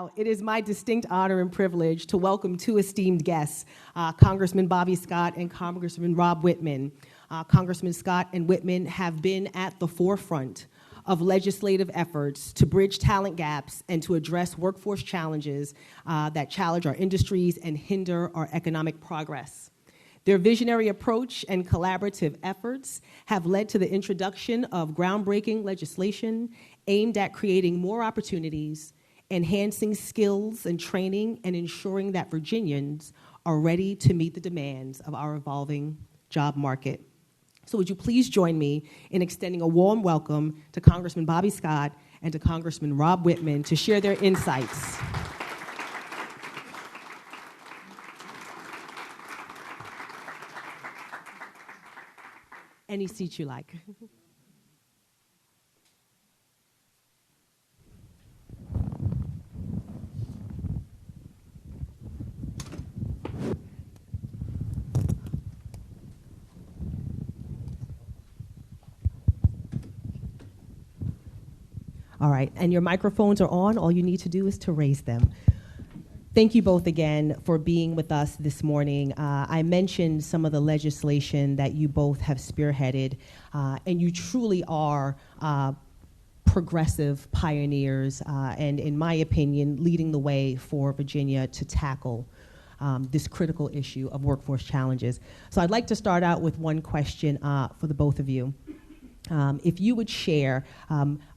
Now, it is my distinct honor and privilege to welcome two esteemed guests, Congressman Bobby Scott and Congressman Rob Wittman. Congressman Scott and Wittman have been at the forefront of legislative efforts to bridge talent gaps and to address workforce challenges that challenge our industries and hinder our economic progress. Their visionary approach and collaborative efforts have led to the introduction of groundbreaking legislation aimed at creating more opportunities, enhancing skills and training, and ensuring that Virginians are ready to meet the demands of our evolving job market. So would you please join me in extending a warm welcome to Congressman Bobby Scott and to Congressman Rob Wittman to share their insights. Any seat you like. All right, and your microphones are on. All you need to do is to raise them. Thank you both again for being with us this morning. I mentioned some of the legislation that you both have spearheaded, and you truly are progressive pioneers, and in my opinion, leading the way for Virginia to tackle this critical issue of workforce challenges. So I'd like to start out with one question for the both of you. If you would share,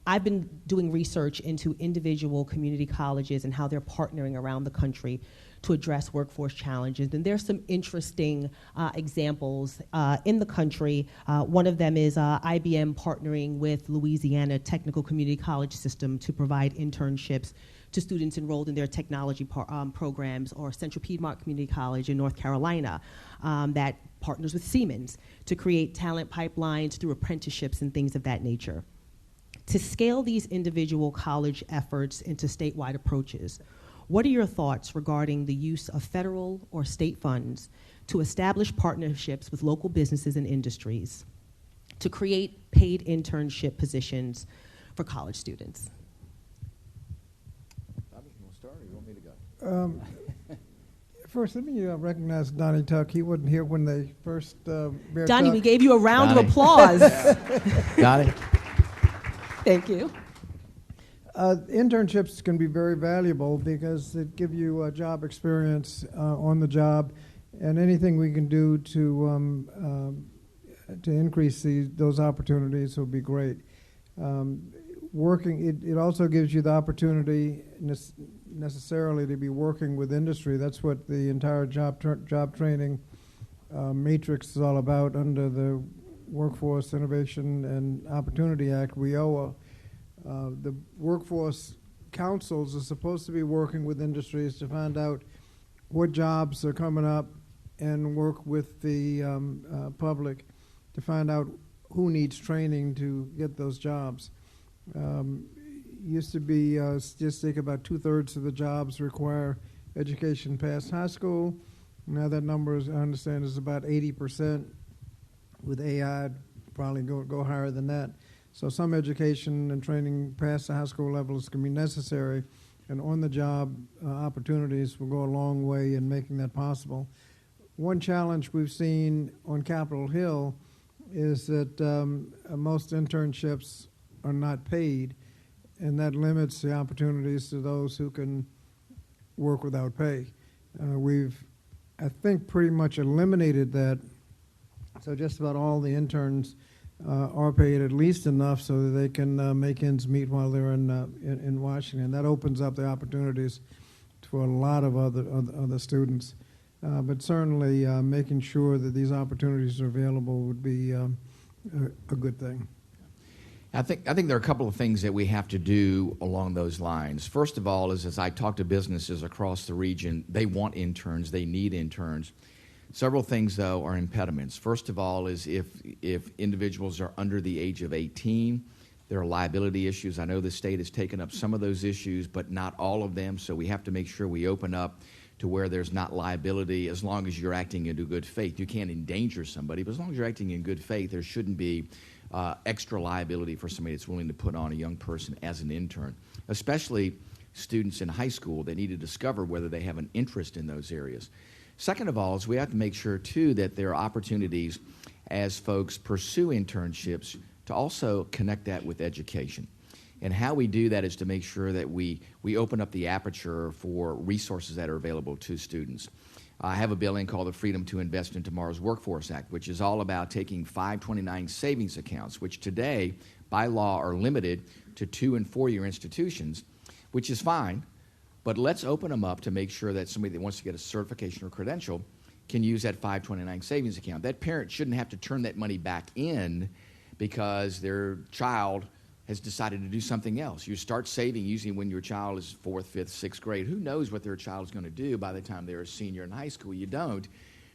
I've been doing research into individual community colleges and how they're partnering around the country to address workforce challenges. And there's some interesting examples in the country. One of them is IBM partnering with Louisiana Technical Community College System to provide internships to students enrolled in their technology programs, or Central Piedmont Community College in North Carolina that partners with Siemens to create talent pipelines through apprenticeships and things of that nature. To scale these individual college efforts into statewide approaches, what are your thoughts regarding the use of federal or state funds to establish partnerships with local businesses and industries to create paid internship positions for college students? Bobby, you want to start, or you want me to go? First, let me recognize Donnie Tuck. He wasn't here when they first... Donnie, we gave you a round of applause. Got it. Thank you. Internships can be very valuable because it give you a job experience on the job, and anything we can do to increase those opportunities will be great. It also gives you the opportunity necessarily to be working with industry. That's what the entire job training matrix is all about under the Workforce Innovation and Opportunity Act, WIOA. The workforce councils are supposed to be working with industries to find out what jobs are coming up and work with the public to find out who needs training to get those jobs. Used to be statistic about 2/3 of the jobs require education past high school. Now that number, I understand, is about 80%. With AI, probably go higher than that. So some education and training past the high school levels can be necessary, and on-the-job opportunities will go a long way in making that possible. One challenge we've seen on Capitol Hill is that most internships are not paid, and that limits the opportunities to those who can work without pay. We've, I think, pretty much eliminated that, so just about all the interns are paid at least enough so that they can make ends meet while they're in Washington. That opens up the opportunities for a lot of other students. But certainly making sure that these opportunities are available would be a good thing. I think there are a couple of things that we have to do along those lines. First of all, is as I talk to businesses across the region, they want interns, they need interns. Several things, though, are impediments. First of all is if individuals are under the age of 18, there are liability issues. I know the state has taken up some of those issues, but not all of them, so we have to make sure we open up to where there's not liability as long as you're acting in good faith. You can't endanger somebody, but as long as you're acting in good faith, there shouldn't be extra liability for somebody that's willing to put on a young person as an intern, especially students in high school. They need to discover whether they have an interest in those areas. Second of all is we have to make sure, too, that there are opportunities as folks pursue internships to also connect that with education. And how we do that is to make sure that we open up the aperture for resources that are available to students. I have a bill in called the Freedom to Invest in Tomorrow's Workforce Act, which is all about taking 529 savings accounts, which today, by law, are limited to 2- and 4-year institutions, which is fine, but let's open them up to make sure that somebody that wants to get a certification or credential can use that 529 savings account. That parent shouldn't have to turn that money back in because their child has decided to do something else. You start saving usually when your child is 4th, 5th, 6th grade. Who knows what their child is going to do by the time they're a senior in high school? You don't.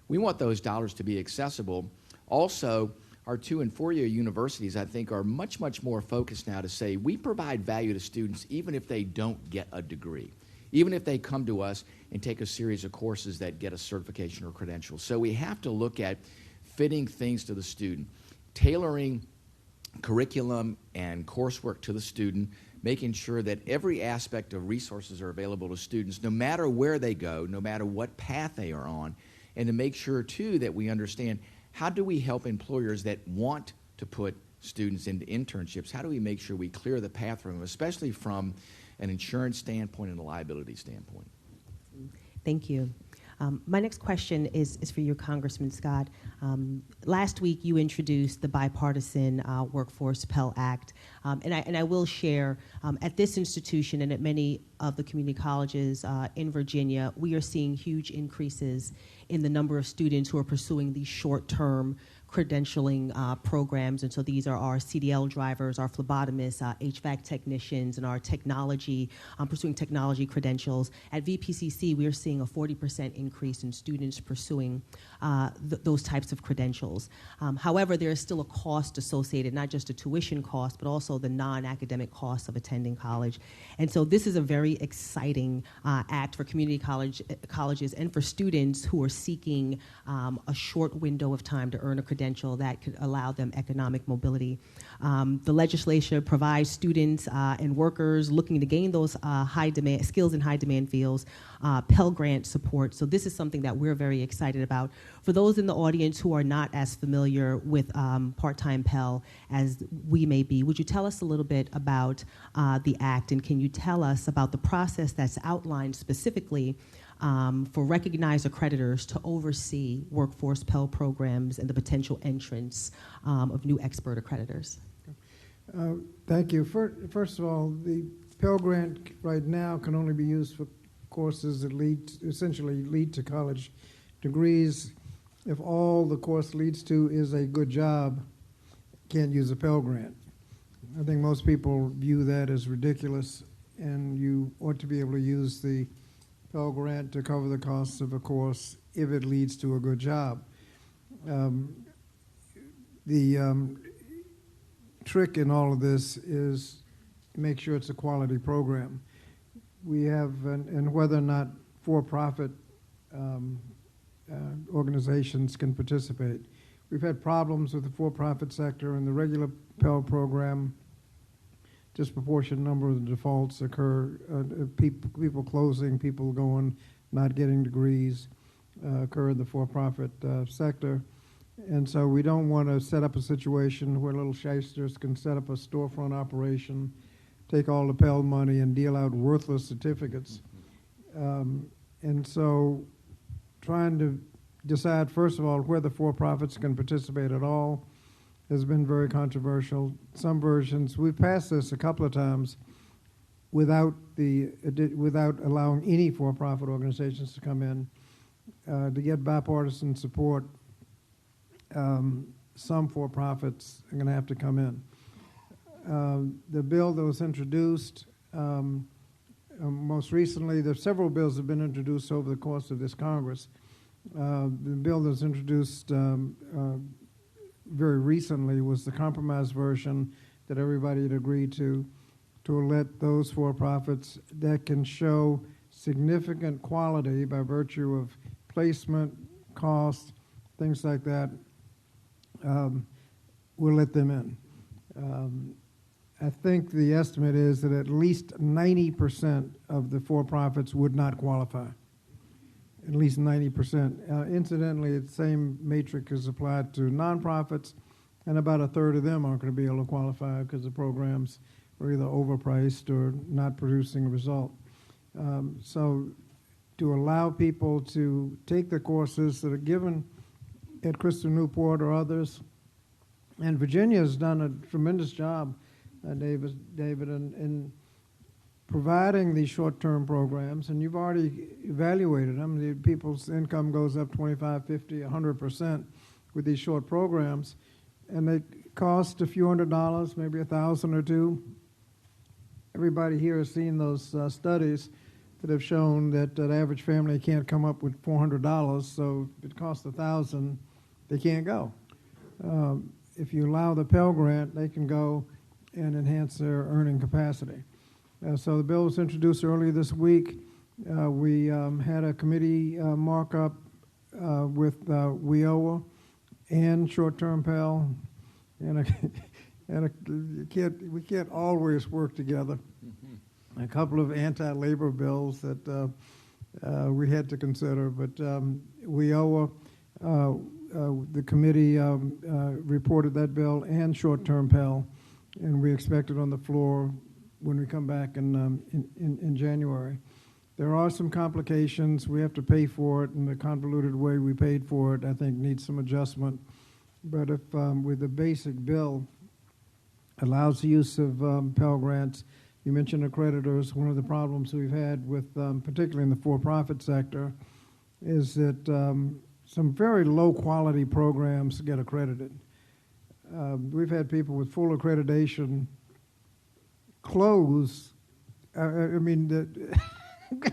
We want those dollars to be accessible. Also, our 2- and 4-year universities, I think, are much, much more focused now to say we provide value to students even if they don't get a degree, even if they come to us and take a series of courses that get a certification or credential. So we have to look at fitting things to the student, tailoring curriculum and coursework to the student, making sure that every aspect of resources are available to students, no matter where they go, no matter what path they are on, and to make sure, too, that we understand how do we help employers that want to put students into internships, how do we make sure we clear the path for them, especially from an insurance standpoint and a liability standpoint. Thank you. My next question is for you, Congressman Scott. Last week, you introduced the bipartisan Workforce Pell Act, and I will share at this institution and at many of the community colleges in Virginia, we are seeing huge increases in the number of students who are pursuing these short-term credentialing programs, and so these are our CDL drivers, our phlebotomists, HVAC technicians, and our technology, pursuing technology credentials. At VPCC, we are seeing a 40% increase in students pursuing those types of credentials. However, there is still a cost associated, not just a tuition cost, but also the non-academic costs of attending college. And so this is a very exciting act for community colleges and for students who are seeking a short window of time to earn a credential that could allow them economic mobility. The legislature provides students and workers looking to gain those high-demand skills in high-demand fields Pell Grant support. So this is something that we're very excited about. For those in the audience who are not as familiar with part-time Pell as we may be, would you tell us a little bit about the Act, and can you tell us about the process that's outlined specifically for recognized accreditors to oversee workforce Pell programs and the potential entrance of new expert accreditors? Thank you. First of all, the Pell Grant right now can only be used for courses that essentially lead to college degrees. If all the course leads to is a good job, can't use a Pell Grant. I think most people view that as ridiculous, and you ought to be able to use the Pell Grant to cover the costs of a course if it leads to a good job. The trick in all of this is to make sure it's a quality program. We have, and whether or not for-profit organizations can participate. We've had problems with the for-profit sector and the regular Pell program. Disproportionate number of the defaults occur, people closing, people going, not getting degrees, occur in the for-profit sector. And so we don't want to set up a situation where little shysters can set up a storefront operation, take all the Pell money, and deal out worthless certificates. And so trying to decide, first of all, whether for-profits can participate at all has been very controversial. Some versions, we've passed this a couple of times without allowing any for-profit organizations to come in. To get bipartisan support, some for-profits are going to have to come in. The bill that was introduced, most recently, there are several bills that have been introduced over the course of this Congress. The bill that was introduced very recently was the compromise version that everybody had agreed to let those for-profits that can show significant quality by virtue of placement, cost, things like that, we'll let them in. I think the estimate is that at least 90% of the for-profits would not qualify. At least 90%. Incidentally, the same matrix is applied to nonprofits, and about a third of them aren't going to be able to qualify because the programs are either overpriced or not producing a result. So to allow people to take the courses that are given at Crystal Newport or others, and Virginia has done a tremendous job, David, in providing these short-term programs, and you've already evaluated them. The people's income goes up 25, 50, 100% with these short programs, and they cost a few $100s, maybe $1,000 or $2,000. Everybody here has seen those studies that have shown that an average family can't come up with $400, so if it costs $1,000, they can't go. If you allow the Pell Grant, they can go and enhance their earning capacity. So the bill was introduced earlier this week. We had a committee markup with WIOA and short-term Pell, and we can't always work together. Mm-hmm. A couple of anti-labor bills that we had to consider, but WIOA, the committee reported that bill and short-term Pell, and we expect it on the floor when we come back in January. There are some complications. We have to pay for it, and the convoluted way we paid for it, I think, needs some adjustment. But if with the basic bill allows the use of Pell Grants, you mentioned accreditors. One of the problems we've had with, particularly in the for-profit sector, is that some very low-quality programs get accredited. We've had people with full accreditation close.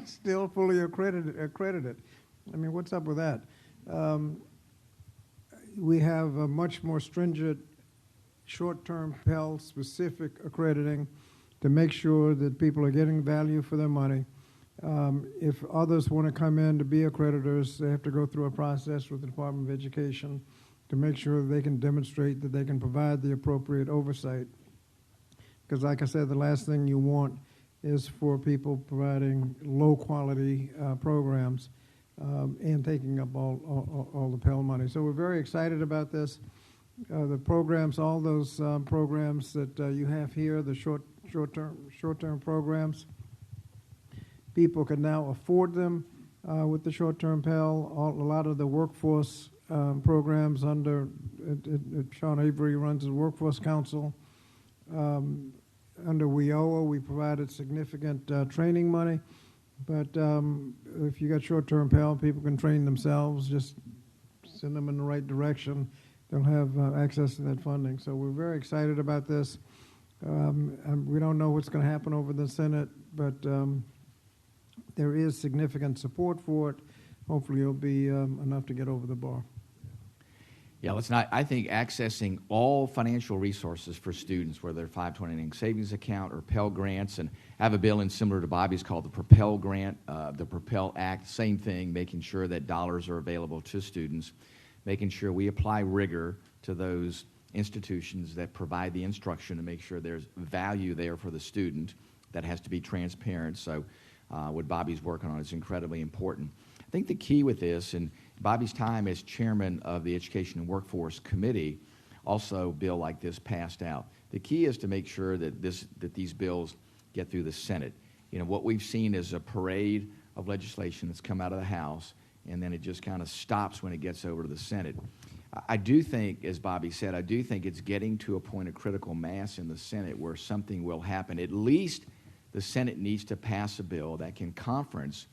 Still fully accredited. I mean, what's up with that? We have a much more stringent short-term Pell-specific accrediting to make sure that people are getting value for their money. If others want to come in to be accreditors, they have to go through a process with the Department of Education to make sure that they can demonstrate that they can provide the appropriate oversight. Because like I said, the last thing you want is for people providing low-quality programs and taking up all the Pell money. So we're very excited about this. The programs, all those programs that you have here, the short-term programs, people can now afford them with the short-term Pell. A lot of the workforce programs under Sean Avery runs the Workforce Council. Under WIOA, we provided significant training money, but if you got short-term Pell, people can train themselves. Just send them in the right direction. They'll have access to that funding. So we're very excited about this. We don't know what's going to happen over the Senate, but there is significant support for it. Hopefully it'll be enough to get over the bar. Yeah, I think accessing all financial resources for students, whether they're 529 savings account or Pell Grants, and I have a bill in similar to Bobby's called the Propel Grant, the Propel Act, same thing, making sure that dollars are available to students, making sure we apply rigor to those institutions that provide the instruction to make sure there's value there for the student. That has to be transparent. So what Bobby's working on is incredibly important. I think the key with this, and Bobby's time as chairman of the Education and Workforce Committee, also a bill like this passed out. The key is to make sure that these bills get through the Senate. You know, what we've seen is a parade of legislation that's come out of the House, and then it just kind of stops when it gets over to the Senate. I do think, as Bobby said, I do think it's getting to a point of critical mass in the Senate where something will happen. At least the Senate needs to pass a bill that can conference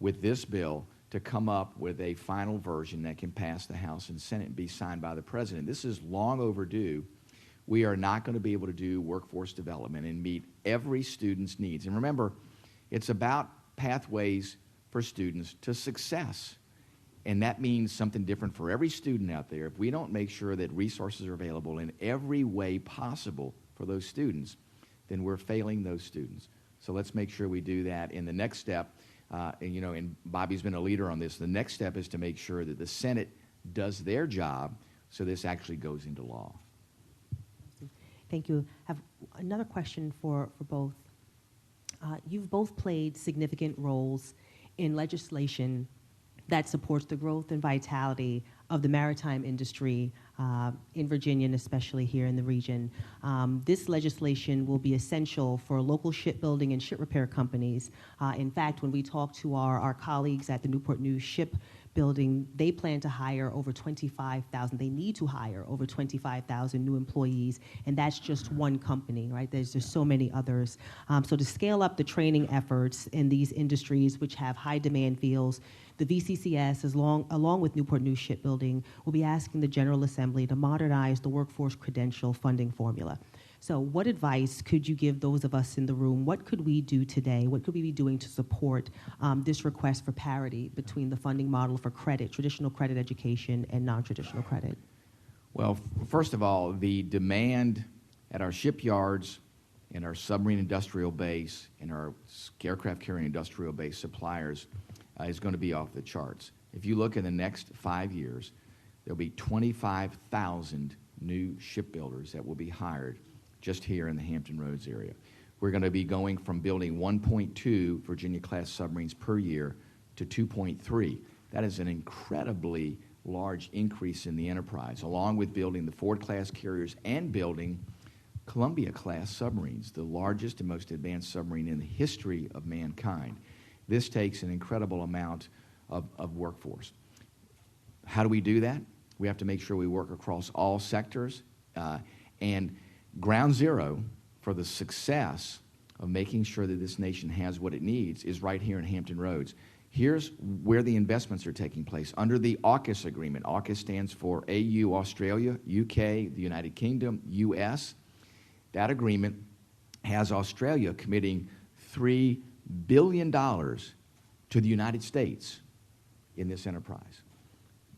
with this bill to come up with a final version that can pass the House and Senate and be signed by the President. This is long overdue. We are not going to be able to do workforce development and meet every student's needs. And remember, it's about pathways for students to success. And that means something different for every student out there. If we don't make sure that resources are available in every way possible for those students, then we're failing those students. So let's make sure we do that. In the next step, and Bobby's been a leader on this, the next step is to make sure that the Senate does their job so this actually goes into law. Thank you. I have another question for both. You've both played significant roles in legislation that supports the growth and vitality of the maritime industry in Virginia, and especially here in the region. This legislation will be essential for local shipbuilding and ship repair companies. In fact, when we talk to our colleagues at the Newport News Shipbuilding, they plan to hire over 25,000. They need to hire over 25,000 new employees, and that's just one company, right? There's just so many others. So to scale up the training efforts in these industries which have high demand fields, the VCCS, along with Newport News Shipbuilding, will be asking the General Assembly to modernize the workforce credential funding formula. So what advice could you give those of us in the room? What could we do today? What could we be doing to support this request for parity between the funding model for credit, traditional credit education, and non-traditional credit? Well, first of all, the demand at our shipyards, in our submarine industrial base, in our aircraft carrying industrial base suppliers is going to be off the charts. If you look in the next 5 years, there'll be 25,000 new shipbuilders that will be hired just here in the Hampton Roads area. We're going to be going from building 1.2 Virginia-class submarines per year to 2.3. That is an incredibly large increase in the enterprise, along with building the Ford-class carriers and building Columbia-class submarines, the largest and most advanced submarine in the history of mankind. This takes an incredible amount of workforce. How do we do that? We have to make sure we work across all sectors. And ground zero for the success of making sure that this nation has what it needs is right here in Hampton Roads. Here's where the investments are taking place. Under the AUKUS agreement, AUKUS stands for AU, Australia, UK, the United Kingdom, US. That agreement has Australia committing $3 billion to the United States in this enterprise.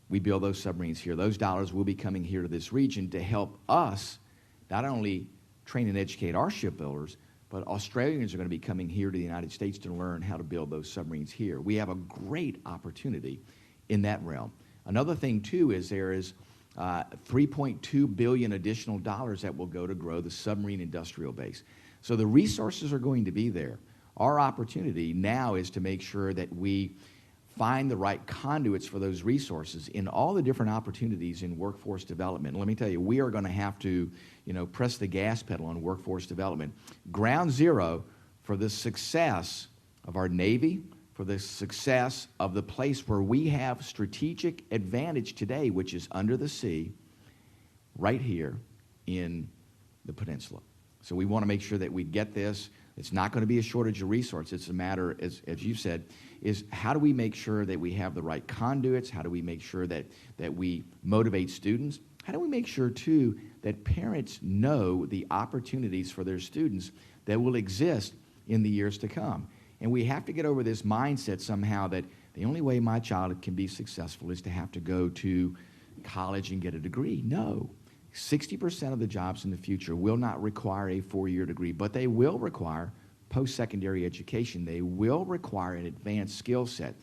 We build those submarines here. Those dollars will be coming here to this region to help us not only train and educate our shipbuilders, but Australians are going to be coming here to the United States to learn how to build those submarines here. We have a great opportunity in that realm. Another thing, too, is there is $3.2 billion additional dollars that will go to grow the submarine industrial base. So the resources are going to be there. Our opportunity now is to make sure that we find the right conduits for those resources in all the different opportunities in workforce development. And let me tell you, we are going to have to, press the gas pedal on workforce development. Ground zero for the success of our Navy, for the success of the place where we have strategic advantage today, which is under the sea, right here in the peninsula. So we want to make sure that we get this. It's not going to be a shortage of resources. It's a matter, as you said, is how do we make sure that we have the right conduits? How do we make sure that we motivate students? How do we make sure, too, that parents know the opportunities for their students that will exist in the years to come? And we have to get over this mindset somehow that the only way my child can be successful is to have to go to college and get a degree. No. 60% of the jobs in the future will not require a 4-year degree, but they will require post-secondary education. They will require an advanced skill set.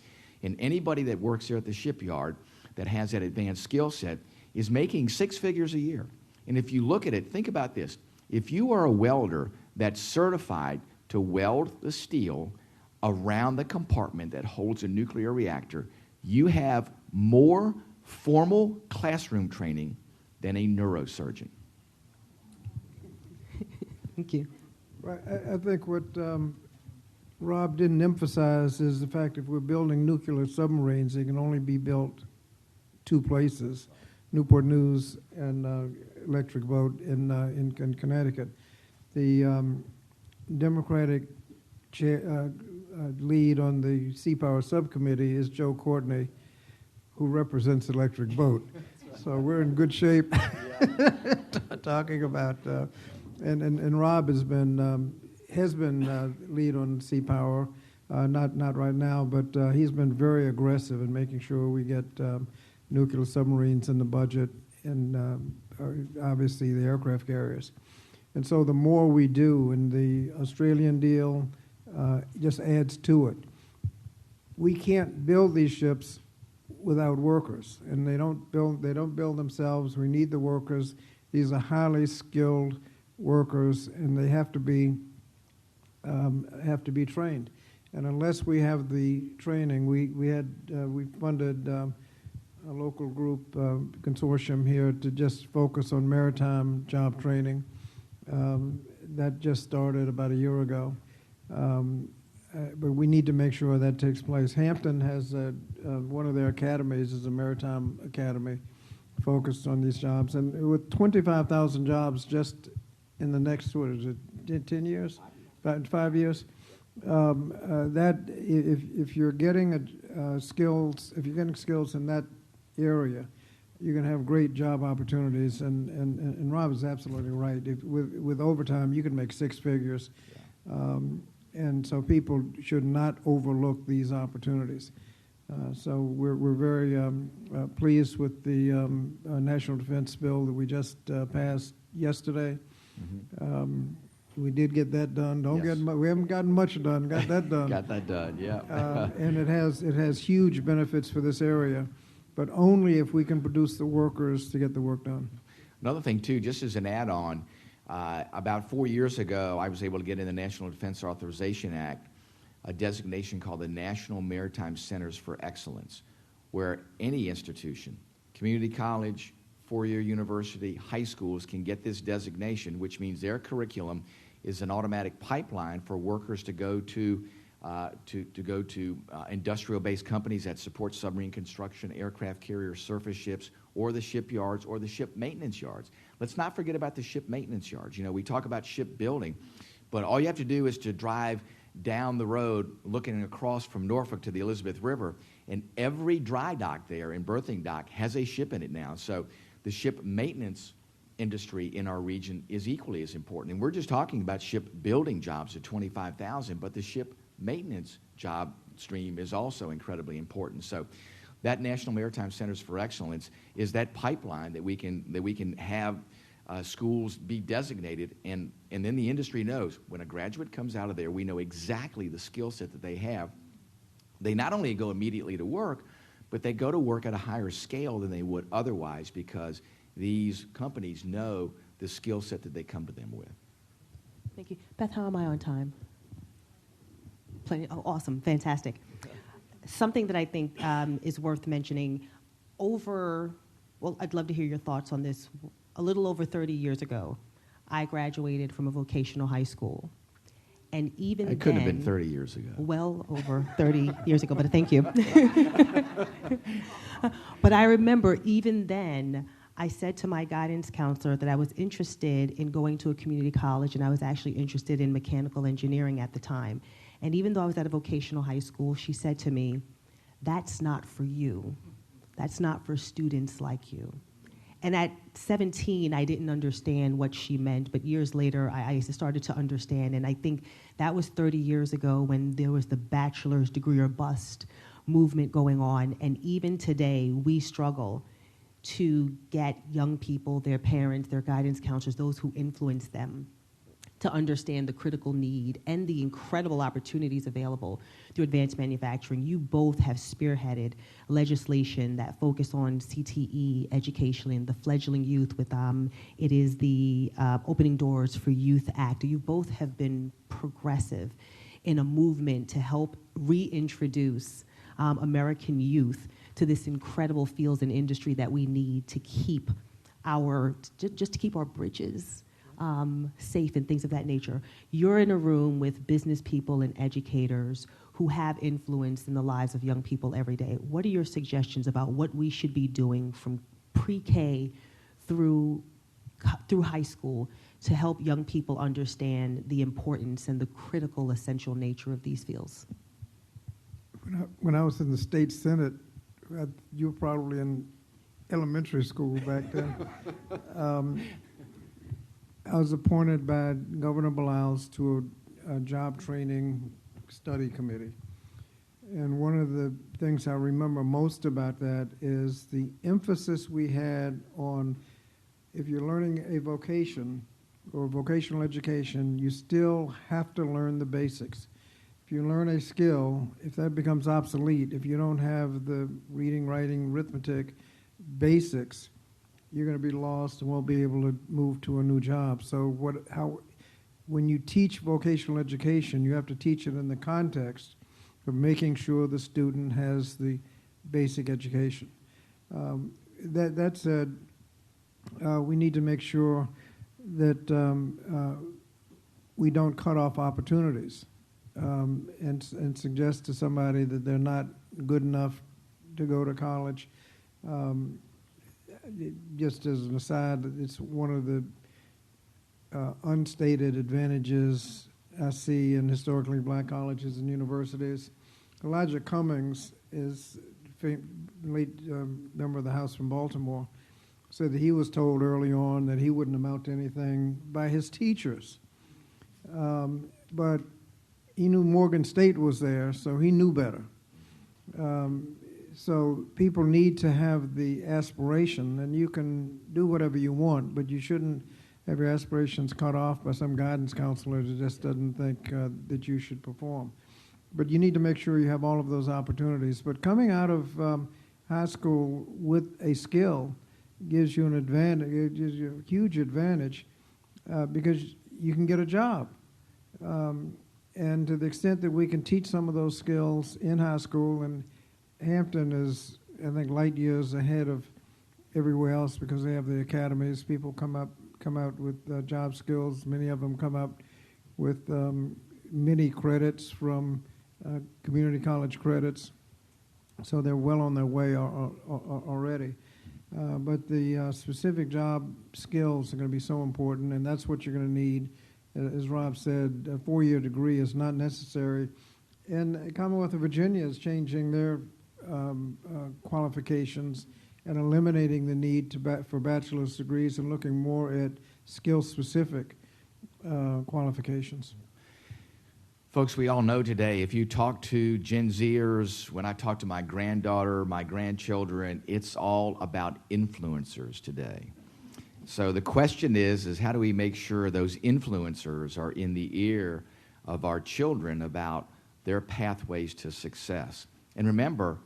And anybody that works there at the shipyard that has that advanced skill set is making 6 figures a year. And if you look at it, think about this. If you are a welder that's certified to weld the steel around the compartment that holds a nuclear reactor, you have more formal classroom training than a neurosurgeon. Thank you. Right. I think what Rob didn't emphasize is the fact if we're building nuclear submarines, they can only be built 2 places, Newport News and Electric Boat in Connecticut. The Democratic lead on the Sea Power Subcommittee is Joe Courtney, who represents Electric Boat. So we're in good shape talking about, and Rob has been lead on Sea Power, not right now, but he's been very aggressive in making sure we get nuclear submarines in the budget and obviously the aircraft carriers. And so the more we do, and the Australian deal just adds to it. We can't build these ships without workers, and they don't build themselves. We need the workers. These are highly skilled workers, and they have to be trained. And unless we have the training, we funded a local group consortium here to just focus on maritime job training. That just started about a year ago. But we need to make sure that takes place. Hampton has one of their academies is a maritime academy focused on these jobs. And with 25,000 jobs just in the next, 10 years? 5 years? That if you're getting skills in that area, you're going to have great job opportunities. And Rob is absolutely right. With overtime, you can make six figures. And so people should not overlook these opportunities. So we're very pleased with the National Defense Bill that we just passed yesterday. Mm-hmm. We did get that done. We haven't gotten much done. Got that done. Got that done. Yeah. And it has huge benefits for this area, but only if we can produce the workers to get the work done. Another thing too, just as an add-on. About 4 years ago, I was able to get in the National Defense Authorization Act a designation called the National Maritime Centers for Excellence, where any institution, community college, four-year university, high schools can get this designation, which means their curriculum is an automatic pipeline for workers to go to industrial-based companies that support submarine construction, aircraft carriers, surface ships, or the shipyards or the ship maintenance yards. Let's not forget about the ship maintenance yards. You know, we talk about shipbuilding, but all you have to do is to drive down the road looking across from Norfolk to the Elizabeth River, and every dry dock there and berthing dock has a ship in it now. So the ship maintenance industry in our region is equally as important. And we're just talking about shipbuilding jobs at 25,000, but the ship maintenance job stream is also incredibly important. So that National Maritime Centers for Excellence is that pipeline that we can have schools be designated, and then the industry knows when a graduate comes out of there, we know exactly the skill set that they have. They not only go immediately to work, but they go to work at a higher scale than they would otherwise because these companies know the skill set that they come to them with. Thank you. Beth, how am I on time? Plenty. Oh, awesome. Fantastic. Something that I think is worth mentioning, I'd love to hear your thoughts on this. A little over 30 years ago, I graduated from a vocational high school. And even then... It couldn't have been 30 years ago. Well over 30 years ago, but thank you. But I remember even then, I said to my guidance counselor that I was interested in going to a community college, and I was actually interested in mechanical engineering at the time. And even though I was at a vocational high school, she said to me, "That's not for you. That's not for students like you." And at 17, I didn't understand what she meant, but years later, I started to understand. And I think that was 30 years ago when there was the bachelor's degree or bust movement going on. And even today, we struggle to get young people, their parents, their guidance counselors, those who influence them, to understand the critical need and the incredible opportunities available through advanced manufacturing. You both have spearheaded legislation that focus on CTE education and the fledgling youth with it is the Opening Doors for Youth Act. You both have been progressive in a movement to help reintroduce American youth to this incredible fields and industry that we need to keep just to keep our bridges safe and things of that nature. You're in a room with business people and educators who have influence in the lives of young people every day. What are your suggestions about what we should be doing from pre-K through high school to help young people understand the importance and the critical, essential nature of these fields? When I was in the state Senate, you were probably in elementary school back then. I was appointed by Governor Blouses to a job training study committee. And one of the things I remember most about that is the emphasis we had on if you're learning a vocation or vocational education, you still have to learn the basics. If you learn a skill, if that becomes obsolete, if you don't have the reading, writing, arithmetic basics, you're going to be lost and won't be able to move to a new job. So when you teach vocational education, you have to teach it in the context of making sure the student has the basic education. That said, we need to make sure that we don't cut off opportunities and suggest to somebody that they're not good enough to go to college. Just as an aside, it's one of the unstated advantages I see in historically black colleges and universities. Elijah Cummings is late member of the House from Baltimore, said that he was told early on that he wouldn't amount to anything by his teachers. But he knew Morgan State was there, so he knew better. So people need to have the aspiration, and you can do whatever you want, but you shouldn't have your aspirations cut off by some guidance counselor that just doesn't think that you should perform. But you need to make sure you have all of those opportunities. But coming out of high school with a skill gives you an advantage, it gives you a huge advantage because you can get a job. And to the extent that we can teach some of those skills in high school, and Hampton is, I think, light years ahead of everywhere else because they have the academies. People come out with job skills. Many of them come out with many credits from community college credits. So they're well on their way already. But the specific job skills are going to be so important, and that's what you're going to need. As Rob said, a 4-year degree is not necessary. And the Commonwealth of Virginia is changing their qualifications and eliminating the need for bachelor's degrees and looking more at skill-specific qualifications. Folks, we all know today, if you talk to Gen Zers, when I talk to my granddaughter, my grandchildren, it's all about influencers today. So the question is how do we make sure those influencers are in the ear of our children about their pathways to success? And remember,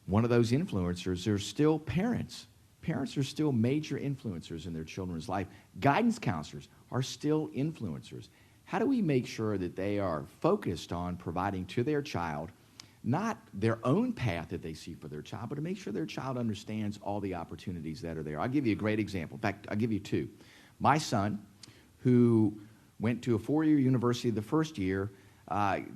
one of those influencers are still parents. Parents are still major influencers in their children's life. Guidance counselors are still influencers. How do we make sure that they are focused on providing to their child not their own path that they see for their child, but to make sure their child understands all the opportunities that are there? I'll give you a great example. In fact, I'll give you two. My son, who went to a 4-year university the first year,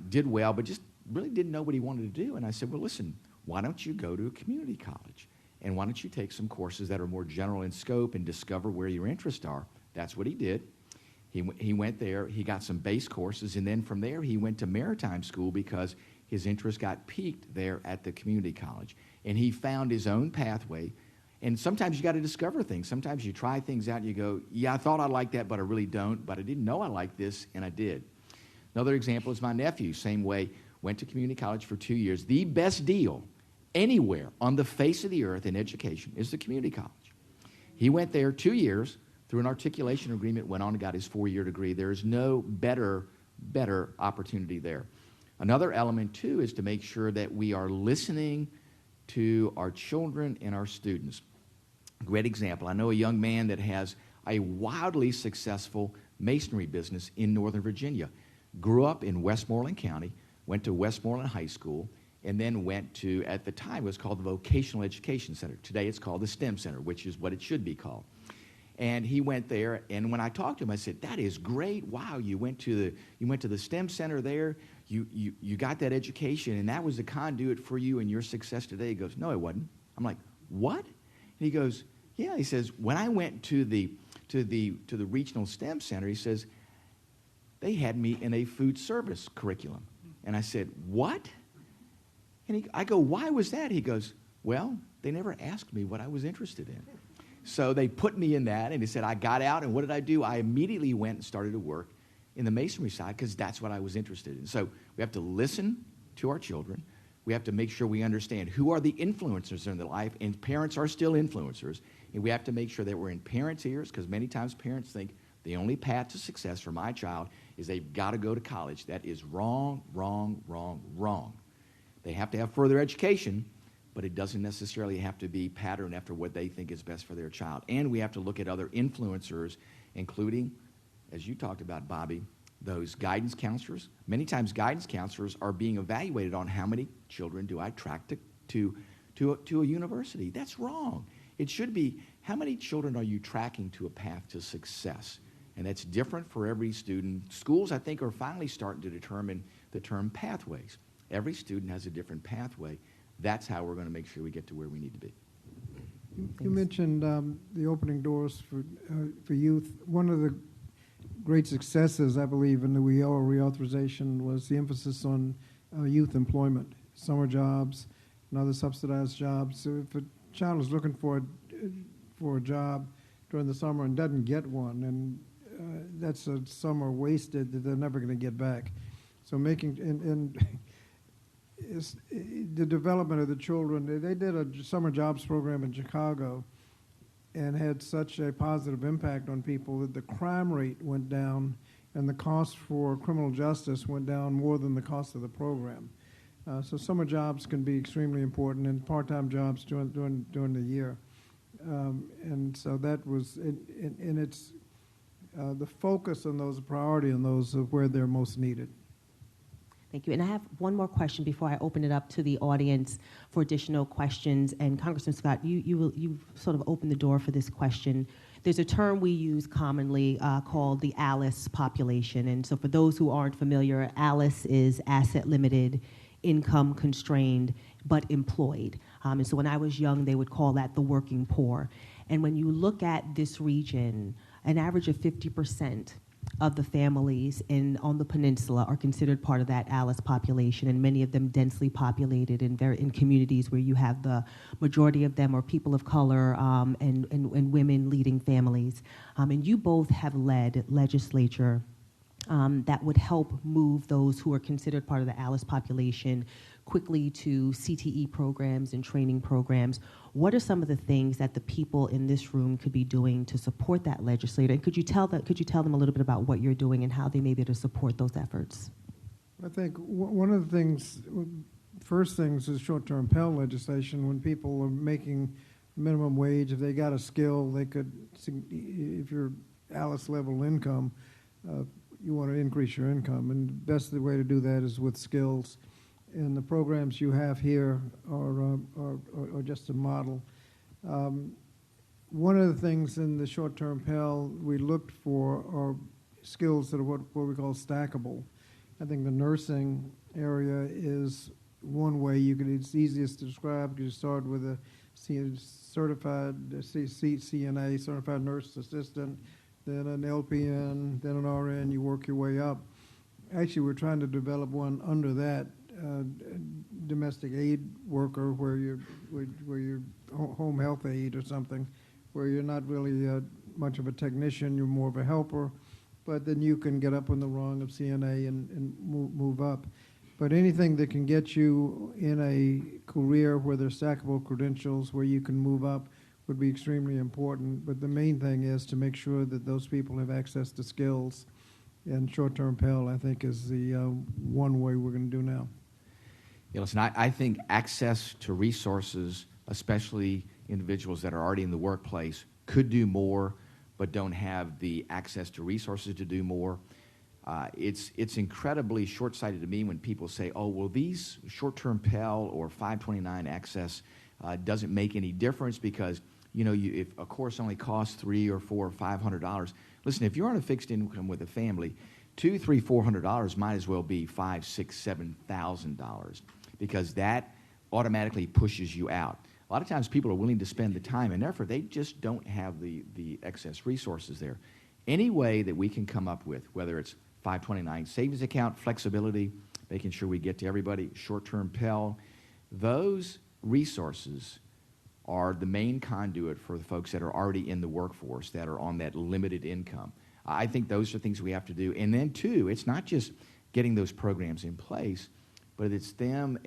did well, but just really didn't know what he wanted to do. And I said, well, listen, why don't you go to a community college? And why don't you take some courses that are more general in scope and discover where your interests are? That's what he did. He went there, he got some base courses, and then from there he went to maritime school because his interest got piqued there at the community college. And he found his own pathway. And sometimes you got to discover things. Sometimes you try things out and you go, yeah, I thought I liked that, but I really don't. But I didn't know I liked this, and I did. Another example is my nephew, same way, went to community college for 2 years. The best deal anywhere on the face of the earth in education is the community college. He went there 2 years through an articulation agreement, went on and got his 4-year degree. There is no better opportunity there. Another element, too, is to make sure that we are listening to our children and our students. Great example. I know a young man that has a wildly successful masonry business in Northern Virginia. Grew up in Westmoreland County, went to Westmoreland High School, and then went to, at the time, it was called the Vocational Education Center. Today it's called the STEM Center, which is what it should be called. And he went there, and when I talked to him, I said, that is great. Wow, you went to the STEM Center there. You got that education, and that was the conduit for you and your success today. He goes, no, it wasn't. I'm like, what? And he goes, yeah. He says, when I went to the regional STEM Center, he says, they had me in a food service curriculum. And I said, what? And I go, why was that? He goes, well, they never asked me what I was interested in. So they put me in that, and he said, I got out, and what did I do? I immediately went and started to work in the masonry side because that's what I was interested in. So we have to listen to our children. We have to make sure we understand who are the influencers in their life, and parents are still influencers. And we have to make sure that we're in parents' ears because many times parents think the only path to success for my child is they've got to go to college. That is wrong, wrong, wrong, wrong. They have to have further education, but it doesn't necessarily have to be patterned after what they think is best for their child. And we have to look at other influencers, including, as you talked about, Bobby, those guidance counselors. Many times guidance counselors are being evaluated on how many children do I track to a university. That's wrong. It should be, how many children are you tracking to a path to success? And that's different for every student. Schools, I think, are finally starting to determine the term pathways. Every student has a different pathway. That's how we're going to make sure we get to where we need to be. You mentioned the opening doors for youth. One of the great successes, I believe, in the WIOA reauthorization was the emphasis on youth employment, summer jobs, and other subsidized jobs. So if a child is looking for a job during the summer and doesn't get one, and that's a summer wasted that they're never going to get back. So making the development of the children, they did a summer jobs program in Chicago and had such a positive impact on people that the crime rate went down and the cost for criminal justice went down more than the cost of the program. So summer jobs can be extremely important, and part-time jobs during the year. And so that was, and it's the focus on those, priority on those of where they're most needed. Thank you. And I have one more question before I open it up to the audience for additional questions. And Congressman Scott, you've sort of opened the door for this question. There's a term we use commonly called the ALICE population. And so for those who aren't familiar, ALICE is asset limited, income constrained, but employed. And so when I was young, they would call that the working poor. And when you look at this region, an average of 50% of the families on the peninsula are considered part of that ALICE population, and many of them densely populated in communities where you have the majority of them are people of color and women leading families. And you both have led legislature that would help move those who are considered part of the ALICE population quickly to CTE programs and training programs. What are some of the things that the people in this room could be doing to support that legislator? And could you tell them a little bit about what you're doing and how they may be able to support those efforts? I think one of the things, first things is short-term Pell legislation. When people are making minimum wage, if they got a skill, they could, if you're ALICE level income, you want to increase your income. And the best way to do that is with skills. And the programs you have here are just a model. One of the things in the short-term Pell we looked for are skills that are what we call stackable. I think the nursing area is one way it's easiest to describe because you start with a certified CNA, certified nurse assistant, then an LPN, then an RN, you work your way up. Actually, we're trying to develop one under that, domestic aid worker where you're home health aide or something, where you're not really much of a technician, you're more of a helper, but then you can get up on the rung of CNA and move up. But anything that can get you in a career where there's stackable credentials, where you can move up, would be extremely important. But the main thing is to make sure that those people have access to skills. And short-term Pell, I think, is the one way we're going to do now. Yeah, listen, I think access to resources, especially individuals that are already in the workplace, could do more but don't have the access to resources to do more. It's incredibly short-sighted to me when people say, oh, well, these short-term Pell or 529 access doesn't make any difference because, if a course only costs $300 or $400 or $500. Listen, if you're on a fixed income with a family, $200, $300, $400 might as well be $5,000, $6,000, $7,000 because that automatically pushes you out. A lot of times people are willing to spend the time and effort. They just don't have the excess resources there. Any way that we can come up with, whether it's 529 savings account, flexibility, making sure we get to everybody, short-term Pell, those resources are the main conduit for the folks that are already in the workforce, that are on that limited income. I think those are things we have to do. And then, too, it's not just getting those programs in place, but it's then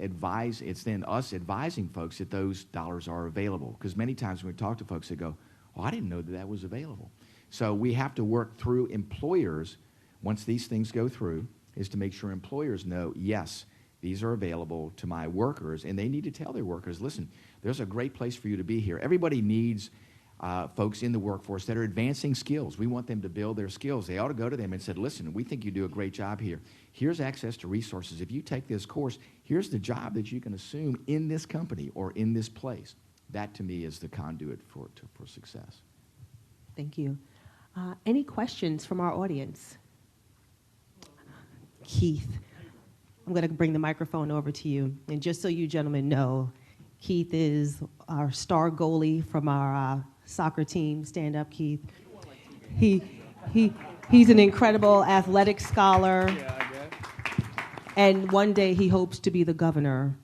us advising folks that those dollars are available. Because many times when we talk to folks, they go, oh, I didn't know that was available. So we have to work through employers, once these things go through, is to make sure employers know, yes, these are available to my workers, and they need to tell their workers, listen, there's a great place for you to be here. Everybody needs folks in the workforce that are advancing skills. We want them to build their skills. They ought to go to them and say, listen, we think you do a great job here. Here's access to resources. If you take this course, here's the job that you can assume in this company or in this place. That, to me, is the conduit for success. Thank you. Any questions from our audience? Keith, I'm going to bring the microphone over to you. And just so you gentlemen know, Keith is our star goalie from our soccer team. Stand up, Keith. He's an incredible athletic scholar. And one day he hopes to be the governor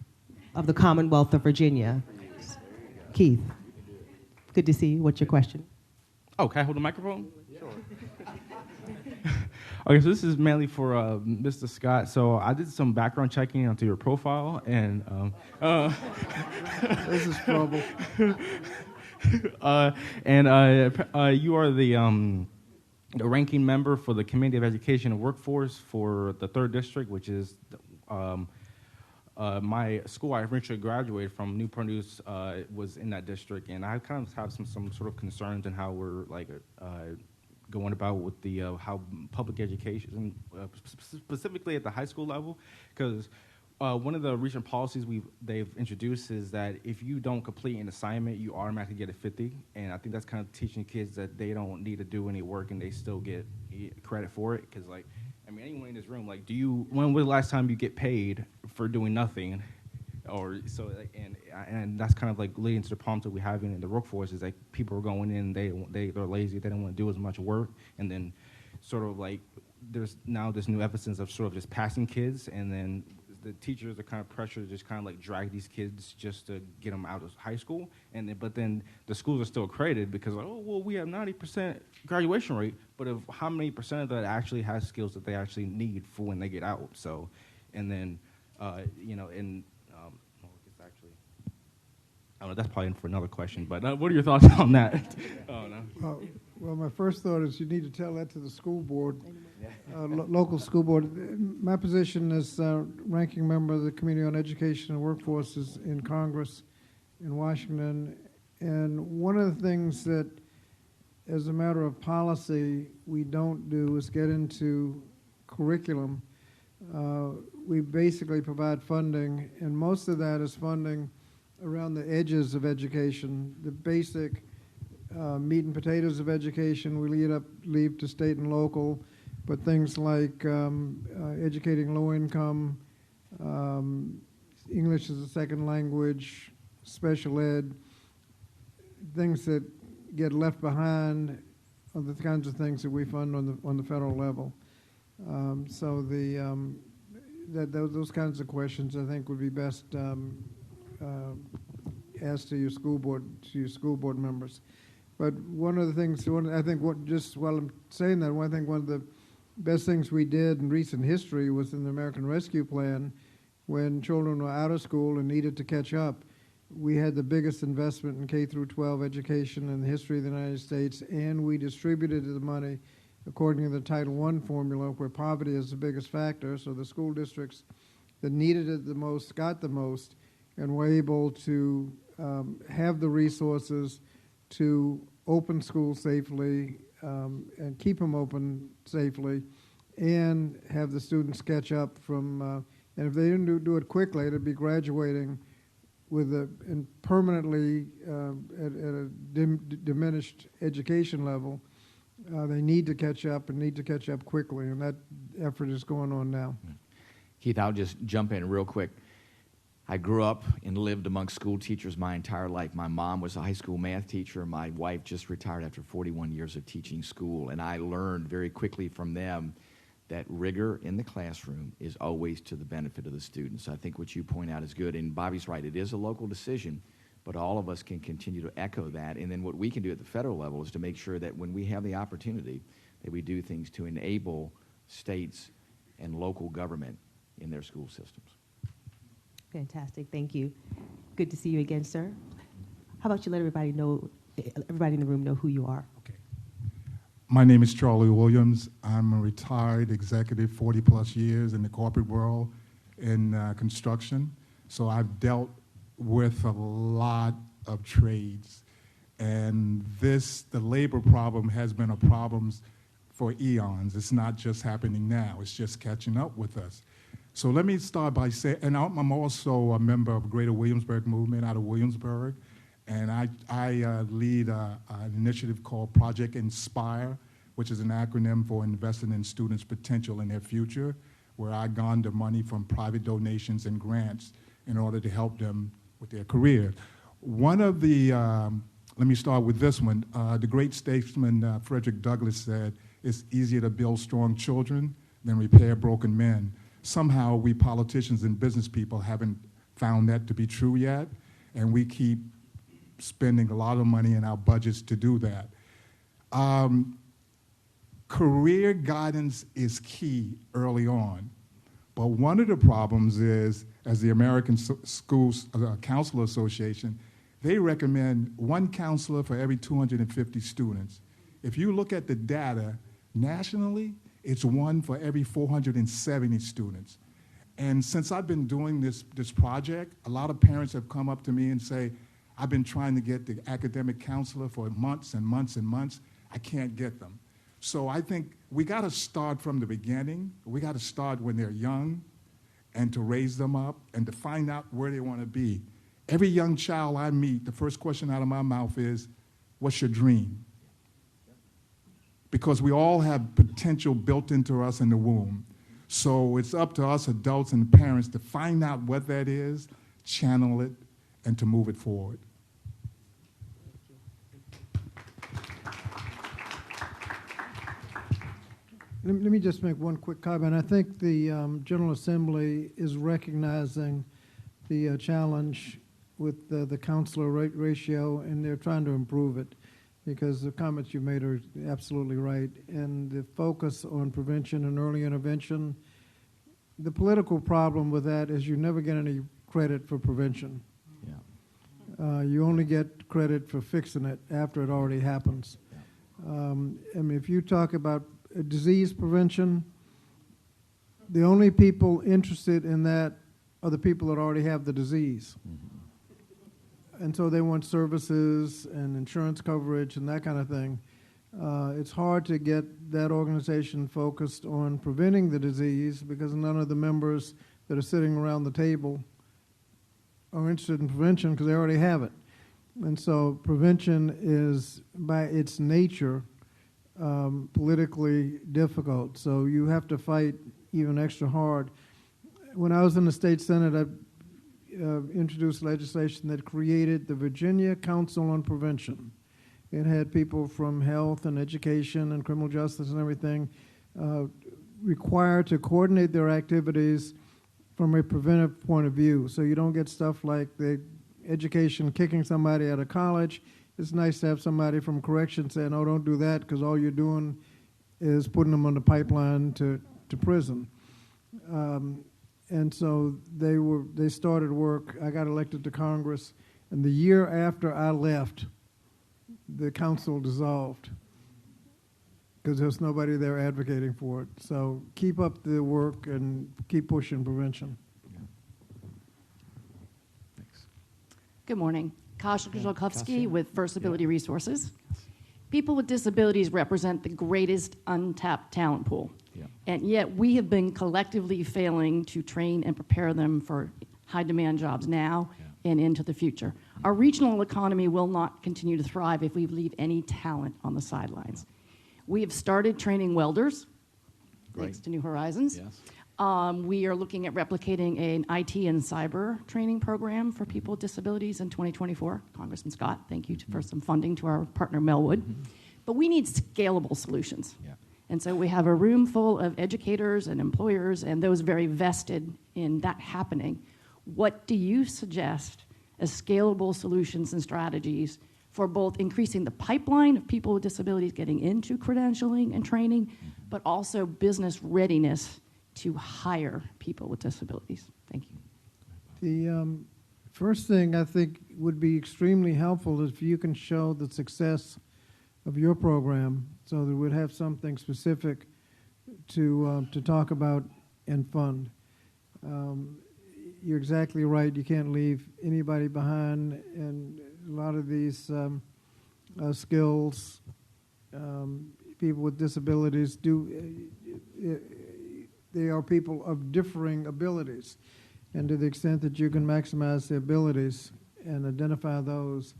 of the Commonwealth of Virginia. Keith, good to see you. What's your question? Oh, can I hold the microphone? Sure. Okay, so this is mainly for Mr. Scott. So I did some background checking onto your profile, and This is trouble. You are the ranking member for the Committee of Education and Workforce for the 3rd District, which is my school. I originally graduated from Newport News, was in that district, and I kind of have some sort of concerns in how we're going about with the how public education, specifically at the high school level, because one of the recent policies they've introduced is that if you don't complete an assignment, you automatically get a 50, and I think that's kind of teaching kids that they don't need to do any work and they still get credit for it. Because anyone in this room, when was the last time you get paid for doing nothing? Or so, and that's kind of leading to the problems that we have in the workforce is people are going in, they're lazy, they don't want to do as much work, and then sort of there's now this new emphasis of sort of just passing kids, and then the teachers are kind of pressured to just kind of drag these kids just to get them out of high school, but then the schools are still accredited because we have 90% graduation rate, but how many percent of that actually has skills that they actually need for when they get out? So, and then I don't know, that's probably for another question, but what are your thoughts on that? Oh, no. Well, my first thought is you need to tell that to the school board, local school board. My position as ranking member of the Committee on Education and Workforce is in Congress in Washington. And one of the things that, as a matter of policy, we don't do is get into curriculum. We basically provide funding, and most of that is funding around the edges of education, the basic meat and potatoes of education we leave to state and local, but things like educating low income, English as a second language, special ed, things that get left behind are the kinds of things that we fund on the federal level. So those kinds of questions I think would be best asked to your school board members. But one of the things, just while I'm saying that, one of the best things we did in recent history was in the American Rescue Plan, when children were out of school and needed to catch up. We had the biggest investment in K through 12 education in the history of the United States, and we distributed the money according to the Title I formula, where poverty is the biggest factor. So the school districts that needed it the most got the most, and were able to have the resources to open schools safely and keep them open safely, and have the students catch up from, and if they didn't do it quickly, they'd be graduating with permanently at a diminished education level. They need to catch up and need to catch up quickly, and that effort is going on now. Keith, I'll just jump in real quick. I grew up and lived among school teachers my entire life. My mom was a high school math teacher. My wife just retired after 41 years of teaching school, and I learned very quickly from them that rigor in the classroom is always to the benefit of the students. I think what you point out is good, and Bobby's right. It is a local decision, but all of us can continue to echo that, and then what we can do at the federal level is to make sure that when we have the opportunity that we do things to enable states and local government in their school systems. Fantastic, thank you. Good to see you again, sir. How about you let everybody in the room know who you are? Okay. My name is Charlie Williams. I'm a retired executive, 40 plus years in the corporate world, in construction, so I've dealt with a lot of trades. And the labor problem has been a problem for eons. It's not just happening now, it's just catching up with us. So let me start by saying, and I'm also a member of Greater Williamsburg Movement out of Williamsburg, and I lead an initiative called Project Inspire, which is an acronym for Investing in Students' Potential in Their Future, where I garner money from private donations and grants in order to help them with their career. One of the, let me start with this one. The great statesman Frederick Douglass said, "It's easier to build strong children than repair broken men." Somehow we politicians and business people haven't found that to be true yet, and we keep spending a lot of money in our budgets to do that. Career guidance is key early on, but one of the problems is, as the American Schools Counselor Association, they recommend one counselor for every 250 students. If you look at the data nationally, it's one for every 470 students. And since I've been doing this project, a lot of parents have come up to me and say, "I've been trying to get the academic counselor for months and months and months. I can't get them." So I think we got to start from the beginning. We got to start when they're young and to raise them up and to find out where they want to be. Every young child I meet, the first question out of my mouth is, "What's your dream?" Because we all have potential built into us in the womb. So it's up to us adults and parents to find out what that is, channel it, and to move it forward. Let me just make one quick comment. I think the General Assembly is recognizing the challenge with the counselor ratio, and they're trying to improve it, because the comments you made are absolutely right. And the focus on prevention and early intervention, the political problem with that is you never get any credit for prevention. Yeah. You only get credit for fixing it after it already happens. Yeah. I mean, if you talk about disease prevention, the only people interested in that are the people that already have the disease. Mm-hmm. And so they want services and insurance coverage and that kind of thing. It's hard to get that organization focused on preventing the disease because none of the members that are sitting around the table are interested in prevention because they already have it. And so prevention is, by its nature, politically difficult. So you have to fight even extra hard. When I was in the state Senate, I introduced legislation that created the Virginia Council on Prevention. It had people from health and education and criminal justice and everything required to coordinate their activities from a preventive point of view. So you don't get stuff like the education kicking somebody out of college. It's nice to have somebody from correction saying, "Oh, don't do that," because all you're doing is putting them on the pipeline to prison. And so they started work. I got elected to Congress, and the year after I left, the council dissolved because there's nobody there advocating for it. So keep up the work and keep pushing prevention. Yeah. Thanks. Good morning. Kasia Kozlowski Kasia. with First Ability Resources. People with disabilities represent the greatest untapped talent pool. Yeah. And yet we have been collectively failing to train and prepare them for high-demand jobs now and into the future. Our regional economy will not continue to thrive if we leave any talent on the sidelines. We have started training welders, thanks to New Horizons. Yes. We are looking at replicating an IT and cyber training program for people with disabilities in 2024. Congressman Scott, thank you for some funding to our partner Melwood. Mm-hmm. But we need scalable solutions. Yeah. And so we have a room full of educators and employers and those very vested in that happening. What do you suggest as scalable solutions and strategies for both increasing the pipeline of people with disabilities getting into credentialing and training, but also business readiness to hire people with disabilities? Thank you. The first thing I think would be extremely helpful is if you can show the success of your program so that we'd have something specific to talk about and fund. You're exactly right. You can't leave anybody behind, and a lot of these skills, people with disabilities they are people of differing abilities, and to the extent that you can maximize their abilities and identify those,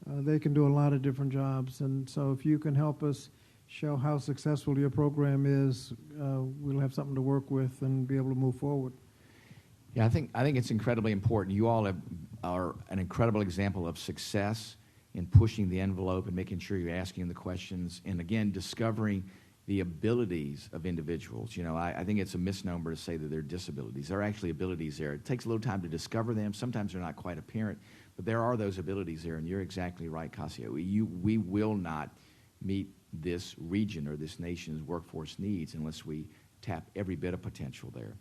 they can do a lot of different jobs. And so if you can help us show how successful your program is, we'll have something to work with and be able to move forward. Yeah, I think it's incredibly important. You all are an incredible example of success in pushing the envelope and making sure you're asking the questions, and again, discovering the abilities of individuals. You know, I think it's a misnomer to say that they're disabilities. There are actually abilities there. It takes a little time to discover them. Sometimes they're not quite apparent, but there are those abilities there, and you're exactly right, Casio. We will not meet this region or this nation's workforce needs unless we tap every bit of potential there.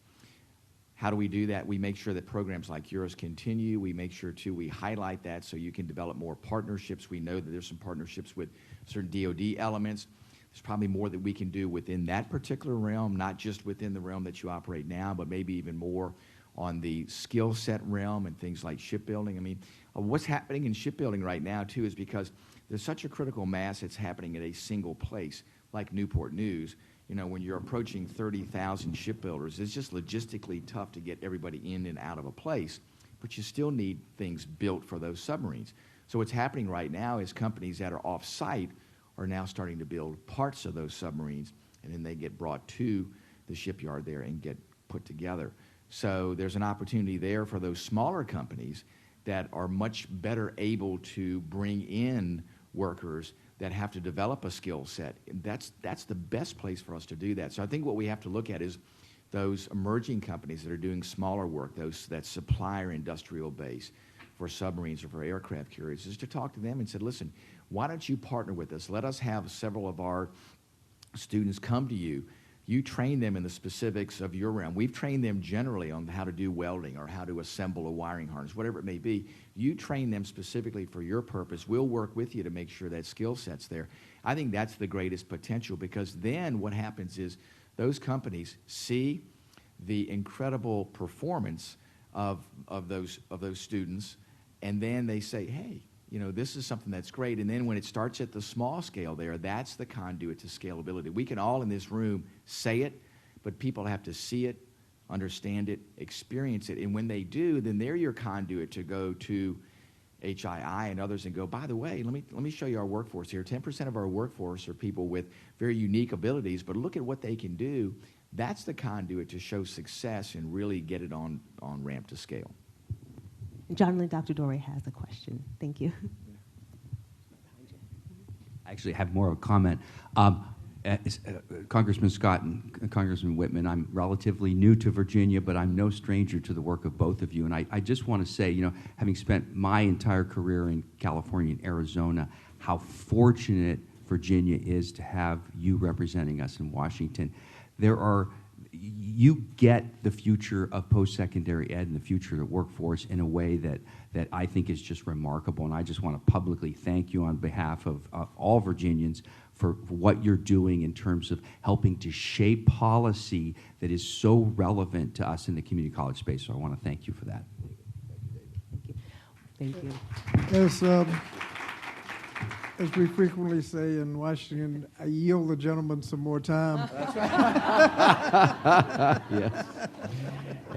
How do we do that? We make sure that programs like yours continue. We make sure, too, we highlight that so you can develop more partnerships. We know that there's some partnerships with certain DOD elements. There's probably more that we can do within that particular realm, not just within the realm that you operate now, but maybe even more on the skill set realm and things like shipbuilding. I mean, what's happening in shipbuilding right now, too, is because there's such a critical mass that's happening at a single place, like Newport News. You know, when you're approaching 30,000 shipbuilders, it's just logistically tough to get everybody in and out of a place, but you still need things built for those submarines. So what's happening right now is companies that are off-site are now starting to build parts of those submarines, and then they get brought to the shipyard there and get put together. So there's an opportunity there for those smaller companies that are much better able to bring in workers that have to develop a skill set. That's the best place for us to do that. So I think what we have to look at is those emerging companies that are doing smaller work, that supplier industrial base for submarines or for aircraft carriers, is to talk to them and say, listen, why don't you partner with us? Let us have several of our students come to you. You train them in the specifics of your realm. We've trained them generally on how to do welding or how to assemble a wiring harness, whatever it may be. You train them specifically for your purpose. We'll work with you to make sure that skill set's there. I think that's the greatest potential, because then what happens is those companies see the incredible performance of those students, and then they say, hey, you know, this is something that's great. And then when it starts at the small scale there, that's the conduit to scalability. We can all in this room say it, but people have to see it, understand it, experience it. And when they do, then they're your conduit to go to HII and others and go, by the way, let me show you our workforce here. 10% of our workforce are people with very unique abilities, but look at what they can do. That's the conduit to show success and really get it on ramp to scale. John Lynn, Dr. Dore has a question. Thank you. I actually have more of a comment. Congressman Scott and Congressman Wittman, I'm relatively new to Virginia, but I'm no stranger to the work of both of you. And I just want to say, you know, having spent my entire career in California and Arizona, how fortunate Virginia is to have you representing us in Washington. You get the future of post-secondary ed and the future of the workforce in a way that I think is just remarkable. And I just want to publicly thank you on behalf of all Virginians for what you're doing in terms of helping to shape policy that is so relevant to us in the community college space. So I want to thank you for that. Thank you. As we frequently say in Washington, I yield the gentleman some more time. That's right. Yes.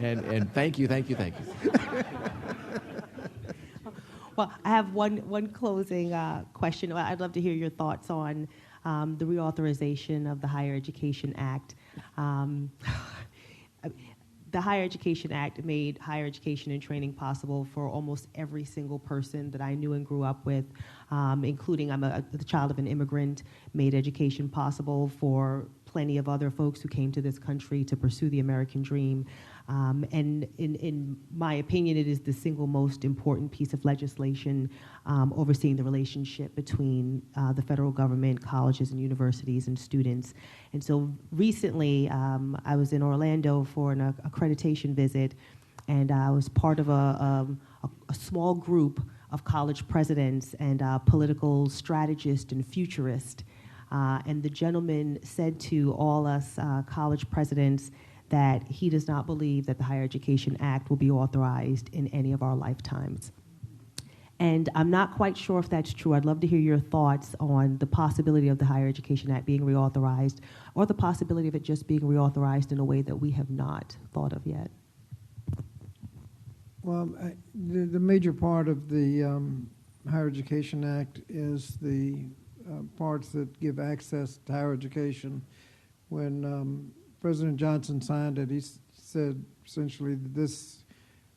And thank you. Well, I have one closing question. I'd love to hear your thoughts on the reauthorization of the Higher Education Act. The Higher Education Act made higher education and training possible for almost every single person that I knew and grew up with, including I'm the child of an immigrant, made education possible for plenty of other folks who came to this country to pursue the American dream. And in my opinion, it is the single most important piece of legislation overseeing the relationship between the federal government, colleges and universities and students. And so recently, I was in Orlando for an accreditation visit, and I was part of a small group of college presidents and political strategists and futurists. And the gentleman said to all us college presidents that he does not believe that the Higher Education Act will be authorized in any of our lifetimes. And I'm not quite sure if that's true. I'd love to hear your thoughts on the possibility of the Higher Education Act being reauthorized, or the possibility of it just being reauthorized in a way that we have not thought of yet. Well, the major part of the Higher Education Act is the parts that give access to higher education. When President Johnson signed it, he said essentially that this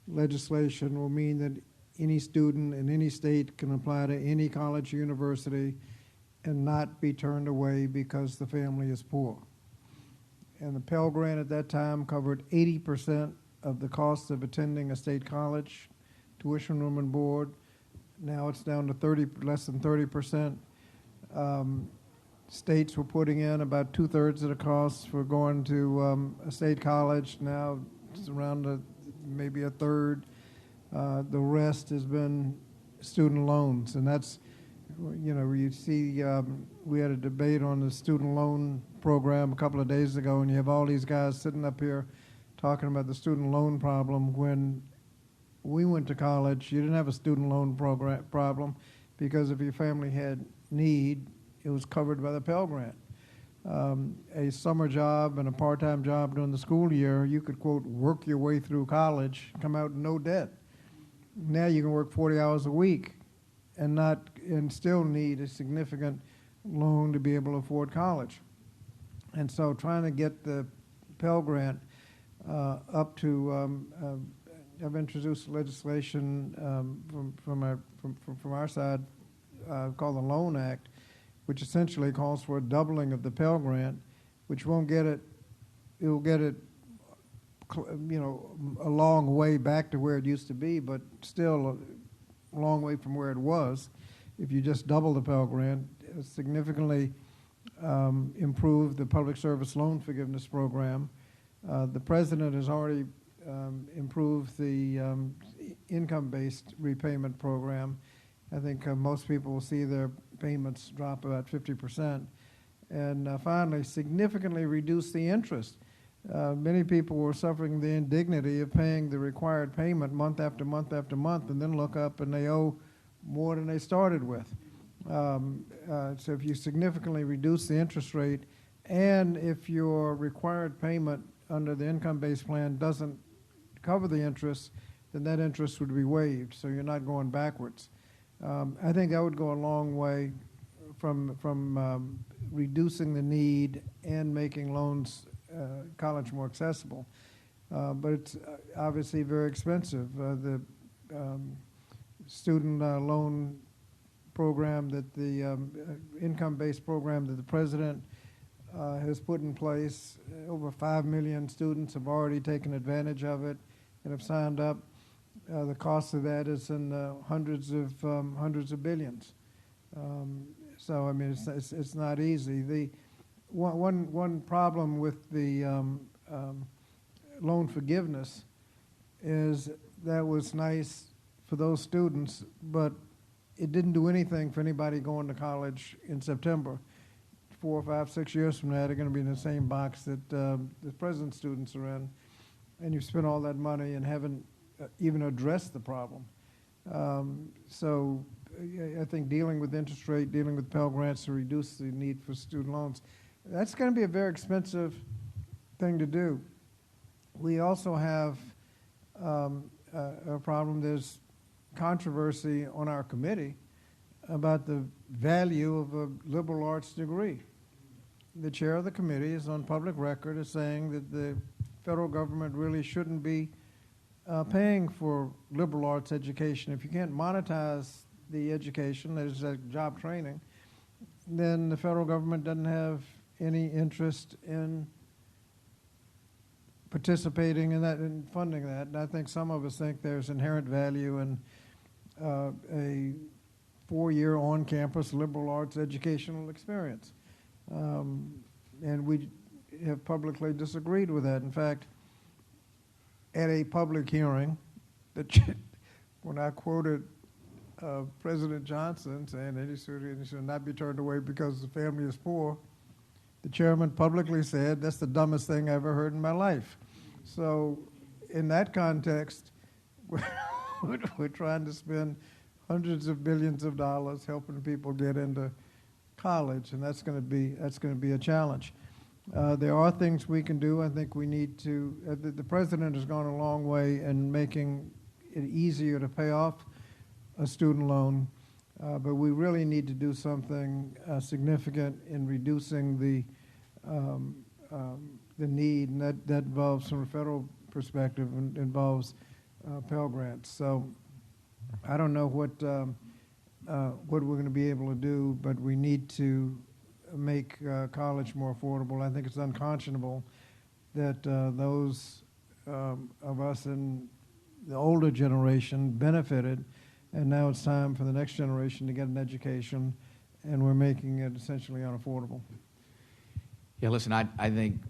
legislation will mean that any student in any state can apply to any college or university and not be turned away because the family is poor. And the Pell Grant at that time covered 80% of the cost of attending a state college, tuition, room, and board. Now it's down to less than 30%. States were putting in about 2/3 of the costs for going to a state college. Now it's around maybe a third. The rest has been student loans, and that's, you see, we had a debate on the student loan program a couple of days ago, and you have all these guys sitting up here talking about the student loan problem. When we went to college, you didn't have a student loan problem, because if your family had need, it was covered by the Pell Grant. A summer job and a part-time job during the school year, you could, quote, work your way through college, come out no debt. Now you can work 40 hours a week and still need a significant loan to be able to afford college. And so trying to get the Pell Grant up to, I've introduced legislation from our side called the Loan Act, which essentially calls for a doubling of the Pell Grant, which won't get it, it'll get it a long way back to where it used to be, but still a long way from where it was. If you just double the Pell Grant, significantly improve the public service loan forgiveness program. The president has already improved the income-based repayment program. I think most people will see their payments drop about 50%. And finally, significantly reduce the interest. Many people were suffering the indignity of paying the required payment month after month after month, and then look up and they owe more than they started with. So if you significantly reduce the interest rate, and if your required payment under the income-based plan doesn't cover the interest, then that interest would be waived, so you're not going backwards. I think that would go a long way from reducing the need and making loans college more accessible, but it's obviously very expensive. The student loan program that the income-based program that the president has put in place, over 5 million students have already taken advantage of it and have signed up. The cost of that is in the hundreds of billions. So I mean, it's not easy. The one problem with the loan forgiveness is that was nice for those students, but it didn't do anything for anybody going to college in September. 4, 5, 6 years from now, they're going to be in the same box that the present students are in, and you've spent all that money and haven't even addressed the problem. So I think dealing with interest rate, dealing with Pell Grants to reduce the need for student loans, that's going to be a very expensive thing to do. We also have a problem. There's controversy on our committee about the value of a liberal arts degree. The chair of the committee is on public record as saying that the federal government really shouldn't be paying for liberal arts education. If you can't monetize the education, that is job training, then the federal government doesn't have any interest in participating in that and funding that. And I think some of us think there's inherent value in a 4-year on-campus liberal arts educational experience. And we have publicly disagreed with that. In fact, at a public hearing, when I quoted President Johnson saying that he should not be turned away because the family is poor, the chairman publicly said, that's the dumbest thing I ever heard in my life. So in that context, we're trying to spend hundreds of billions of dollars helping people get into college, and that's going to be a challenge. There are things we can do. I think we need to. The president has gone a long way in making it easier to pay off a student loan, but we really need to do something significant in reducing the need, and that involves, from a federal perspective, involves Pell Grants. So I don't know what we're going to be able to do, but we need to make college more affordable. I think it's unconscionable that those of us in the older generation benefited, and now it's time for the next generation to get an education, and we're making it essentially unaffordable. Yeah, listen, I think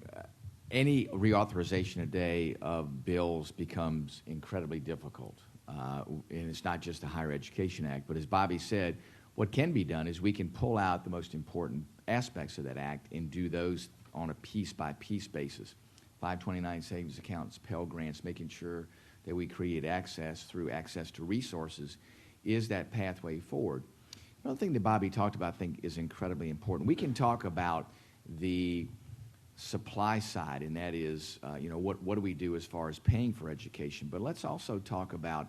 any reauthorization today of bills becomes incredibly difficult. And it's not just the Higher Education Act, but as Bobby said, what can be done is we can pull out the most important aspects of that act and do those on a piece-by-piece basis. 529 savings accounts, Pell Grants, making sure that we create access through access to resources is that pathway forward. Another thing that Bobby talked about, I think, is incredibly important. We can talk about the supply side, and that is, what do we do as far as paying for education? But let's also talk about,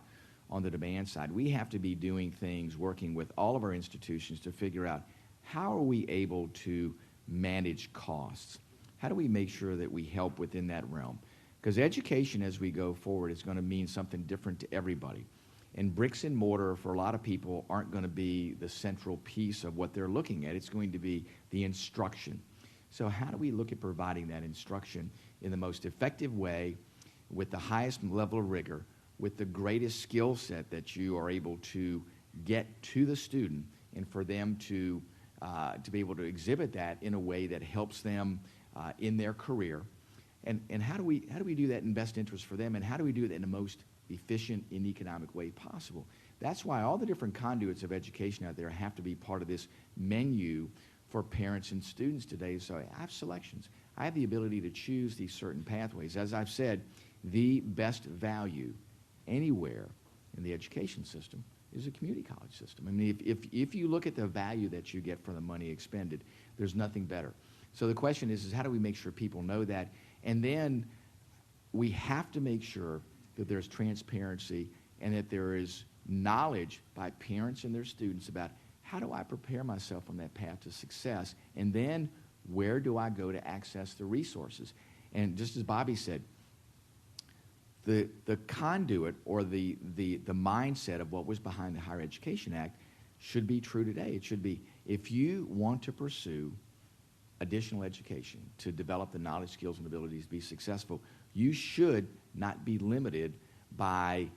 on the demand side, we have to be doing things, working with all of our institutions to figure out how are we able to manage costs? How do we make sure that we help within that realm? Because education as we go forward is going to mean something different to everybody. And bricks and mortar for a lot of people aren't going to be the central piece of what they're looking at. It's going to be the instruction. So how do we look at providing that instruction in the most effective way with the highest level of rigor, with the greatest skill set that you are able to get to the student, and for them to be able to exhibit that in a way that helps them in their career? And how do we do that in best interest for them, and how do we do that in the most efficient and economic way possible? That's why all the different conduits of education out there have to be part of this menu for parents and students today. So I have selections. I have the ability to choose these certain pathways. As I've said, the best value anywhere in the education system is a community college system. I mean, if you look at the value that you get for the money expended, there's nothing better. So the question is how do we make sure people know that? And then we have to make sure that there's transparency and that there is knowledge by parents and their students about how do I prepare myself on that path to success, and then where do I go to access the resources? And just as Bobby said, the conduit or the mindset of what was behind the Higher Education Act should be true today. It should be, if you want to pursue additional education to develop the knowledge, skills, and abilities to be successful, you should not be limited by,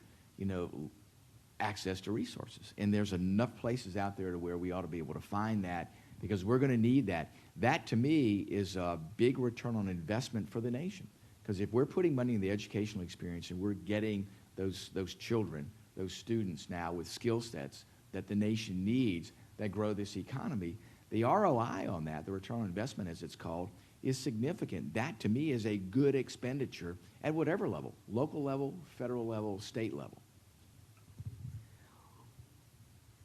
access to resources. And there's enough places out there to where we ought to be able to find that, because we're going to need that. That, to me, is a big return on investment for the nation. Because if we're putting money in the educational experience and we're getting those children, those students now with skill sets that the nation needs that grow this economy, the ROI on that, the return on investment as it's called, is significant. That, to me, is a good expenditure at whatever level, local level, federal level, state level.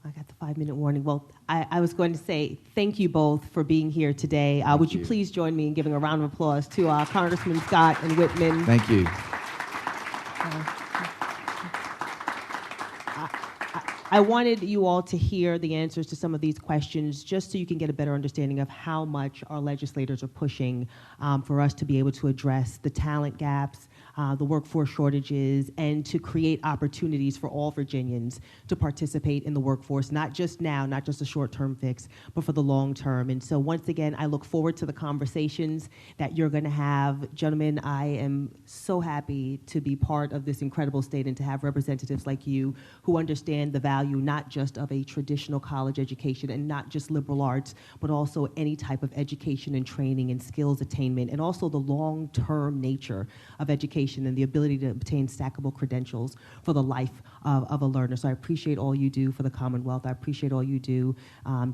I got the 5-minute warning. Well, I was going to say thank you both for being here today. Would you please join me in giving a round of applause to Congressman Scott and Wittman? Thank you. I wanted you all to hear the answers to some of these questions just so you can get a better understanding of how much our legislators are pushing for us to be able to address the talent gaps, the workforce shortages, and to create opportunities for all Virginians to participate in the workforce, not just now, not just a short-term fix, but for the long term. And so once again, I look forward to the conversations that you're going to have. Gentlemen, I am so happy to be part of this incredible state and to have representatives like you who understand the value not just of a traditional college education and not just liberal arts, but also any type of education and training and skills attainment, and also the long-term nature of education education and the ability to obtain stackable credentials for the life of a learner. So I appreciate all you do for the Commonwealth. I appreciate all you do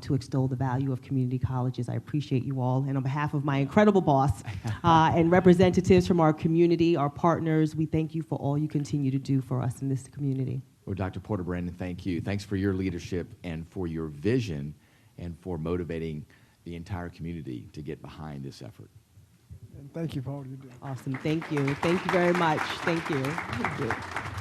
to extol the value of community colleges. I appreciate you all. And on behalf of my incredible boss and representatives from our community, our partners, we thank you for all you continue to do for us in this community. Well, Dr. Porter Brannon, thank you. Thanks for your leadership and for your vision and for motivating the entire community to get behind this effort. And thank you for all you do. Awesome. Thank you. Thank you very much. Thank you. Thank you.